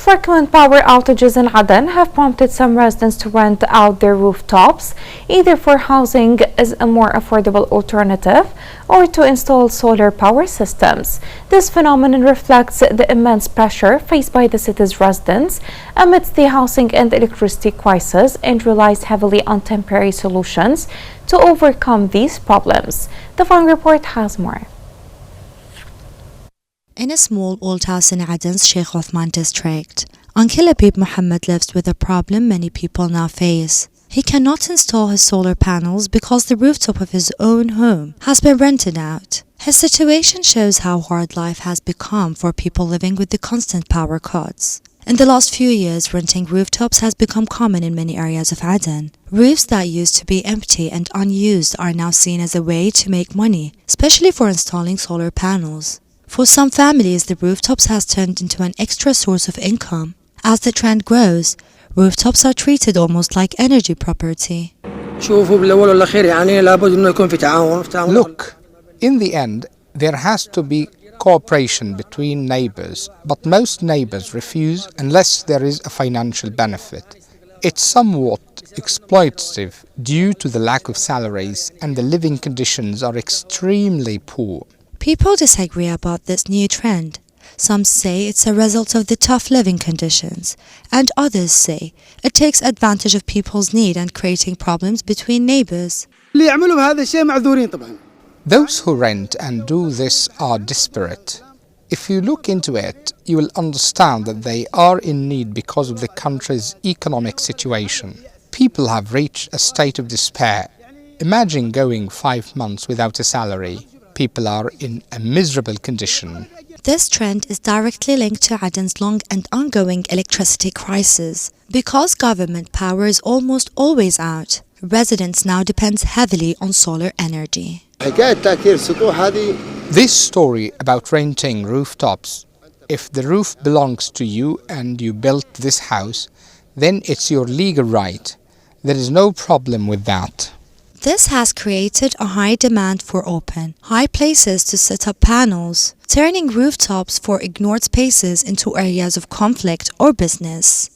Frequent power outages in Aden have prompted some residents to rent out their rooftops, either for housing as a more affordable alternative or to install solar power systems. This phenomenon reflects the immense pressure faced by the city's residents amidst the housing and electricity crisis and relies heavily on temporary solutions to overcome these problems. The Fun Report has more. In a small old house in Aden's Sheikh Othman district, Uncle Habib Mohammed lives with a problem many people now face. He cannot install his solar panels because the rooftop of his own home has been rented out. His situation shows how hard life has become for people living with the constant power cuts. In the last few years, renting rooftops has become common in many areas of Aden. Roofs that used to be empty and unused are now seen as a way to make money, especially for installing solar panels. For some families, the rooftops has turned into an extra source of income. As the trend grows, rooftops are treated almost like energy property. Look, in the end, there has to be cooperation between neighbors, but most neighbors refuse unless there is a financial benefit. It's somewhat exploitative due to the lack of salaries, and the living conditions are extremely poor. People disagree about this new trend. Some say it's a result of the tough living conditions, and others say it takes advantage of people's need and creating problems between neighbors. Those who rent and do this are desperate. If you look into it, you will understand that they are in need because of the country's economic situation. People have reached a state of despair. Imagine going 5 months without a salary. People are in a miserable condition. This trend is directly linked to Aden's long and ongoing electricity crisis. Because government power is almost always out, residents now depend heavily on solar energy. This story about renting rooftops, if the roof belongs to you and you built this house, then it's your legal right. There is no problem with that. This has created a high demand for open, high places to set up panels, turning rooftops for ignored spaces into areas of conflict or business.